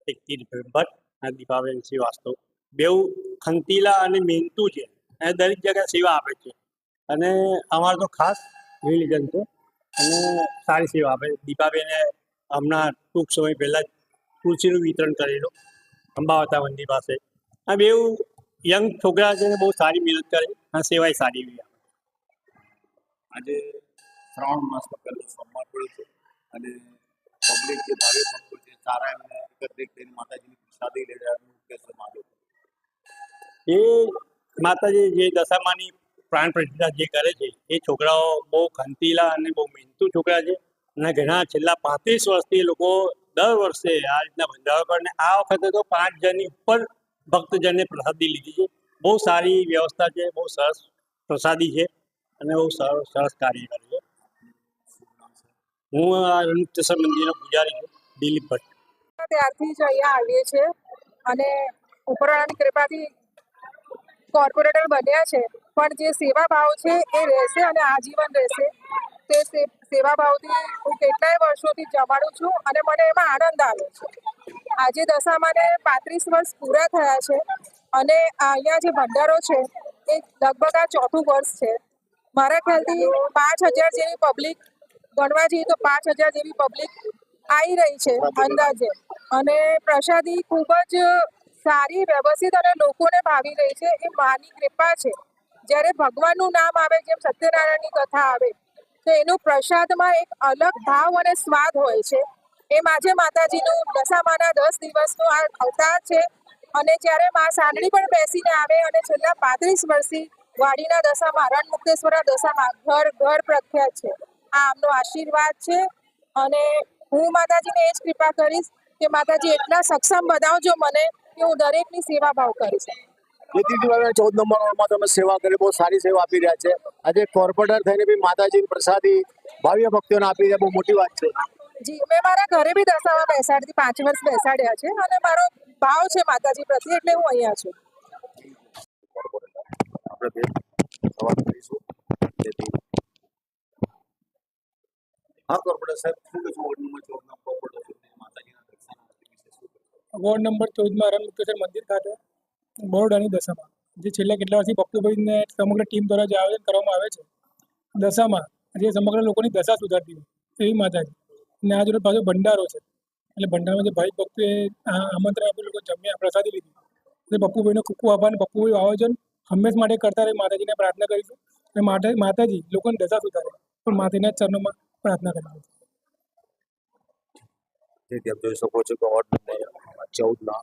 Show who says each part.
Speaker 1: ટીકતી ભટ્ટ અને દીપાબેન શ્રીવાસ્તવ બેઉ ખંતીલા અને મહેનતુ છે અને દરેક જગ્યાએ સેવા આપે છે અને અમારે તો ખાસ રિલિજન છે અને સારી સેવા આપે. દીપાબેને હમણાં ટૂંક સમય પહેલાં જ તુલસીનું વિતરણ કરેલું અંબાવતા મંદિર પાસે. આ બેઉ યંગ છોકરા છે ને બહુ સારી મહેનત કરે અને સેવાય સારી એવી આપે.
Speaker 2: આજે શ્રાવણ માસનો પહેલો સોમવાર પડ્યો છે અને પબ્લિક જે ભાવિ ભક્તો છે સારા એમને એકત્રિત થઈને માતાજીની પ્રસાદી લઈ રહ્યા મુખ્ય માર્ગ
Speaker 1: એ માતાજી જે દશામાની પ્રાણ પ્રતિષ્ઠા જે કરે છે એ છોકરાઓ બહુ ખંતીલા અને બહુ મહેનતુ છોકરા છે અને ઘણા છેલ્લા 35 વર્ષથી એ લોકો દર વર્ષે આ રીતના ભંડારો કરે અને આ વખતે તો 5 જણની ઉપર ભક્તજનને પ્રસાદી લીધી છે. બહુ સારી વ્યવસ્થા છે, બહુ સરસ પ્રસાદી છે અને બહુ સરસ કાર્ય કરે છે. હું આ રણુક્તેશ્વર મંદિરનો પૂજારી છું, દિલીપ ભટ્ટ.
Speaker 3: ત્યારથી જ અહીંયા આવીએ છીએ અને ઉપરવાળાની કૃપાથી કોર્પોરેટર બન્યા છે, પણ જે સેવા ભાવ છે એ રહેશે અને આજીવન રહેશે. તે સેવા ભાવથી હું કેટલાય વર્ષોથી જમાડું છું અને મને એમાં આનંદ આવે છે. આજે દશામાને 35 વર્ષ પૂરા થયા છે અને અહીંયા જે ભંડારો છે એ લગભગ આ 4થું વર્ષ છે. મારા ખ્યાલથી 5000 જેવી પબ્લિક, ગણવા જઈએ તો 5000 જેવી પબ્લિક આવી રહી છે અંદાજે અને પ્રસાદી ખૂબ જ સારી, વ્યવસ્થિત અને લોકોને ભાવી રહી છે. એ માની કૃપા છે. જ્યારે ભગવાનનું નામ આવે, જેમ સત્યનારાયણની કથા આવે તો એનું પ્રસાદમાં એક અલગ ભાવ અને સ્વાદ હોય છે. એમ આજે માતાજીનું દશામાના 10 દિવસનો આ અવતાર છે અને જ્યારે મા સાંડળી પણ બેસીને આવે અને છેલ્લા 35 વર્ષથી વાડીના દશામાં, રણમુક્તેશ્વરના દશામાં ઘર ઘર પ્રખ્યાત છે. આ આમનો આશીર્વાદ છે અને હું માતાજીને એ જ કૃપા કરીશ કે માતાજી એટલા સક્ષમ બનાવજો મને કે હું દરેકની સેવા ભાવ કરીશ.
Speaker 2: જેથી 14 નંબર વોર્ડમાં તમે સેવા કરી, બહુ સારી સેવા આપી રહ્યા છે. આજે કોર્પોરેટર થઈને બી માતાજીની પ્રસાદી ભાવ્ય ભક્તોને આપી રહ્યા, બહુ મોટી વાત છે.
Speaker 3: જી, મેં મારા ઘરે બી દશામાં બેસાડતી 5 વર્ષ બેસાડ્યા છે અને મારો ભાવ છે માતાજી પ્રત્યે, એટલે હું અહીંયા છું.
Speaker 2: આપણે સવાલ કરીશું જેથી હા કોર્પોરેટર સાહેબ, શું કહેશો વોર્ડ નંબર 14 કોર્પોરેટર માતાજીના દર્શન
Speaker 4: વોર્ડ નંબર 14માં રણમુક્તેશ્વર મંદિર ખાતે બરોડાની દશામાં જે છેલ્લા કેટલા વર્ષથી ભક્તભાઈને સમગ્ર ટીમ દ્વારા જે આયોજન કરવામાં આવે છે દશામાં, જે સમગ્ર લોકોની દશા સુધારતી હોય એવી માતાજી. અને આ જોડે પાછો ભંડારો છે એટલે ભંડારામાં જે ભાઈ ભક્તોએ આમંત્રણ આપ્યું, લોકો જમ્યા, પ્રસાદી લીધી. એટલે પપ્પુભાઈનો ખૂબ ખૂબ આભાર. પપ્પુભાઈ આયોજન હંમેશ માટે કરતા રહે, માતાજીને પ્રાર્થના કરીશું અને માતાજી લોકોની દશા સુધારે પણ માતાજીના ચરણોમાં પ્રાર્થના કરીશું.
Speaker 2: જેથી આપ જોઈ શકો છો કે વોર્ડ નંબર 14ના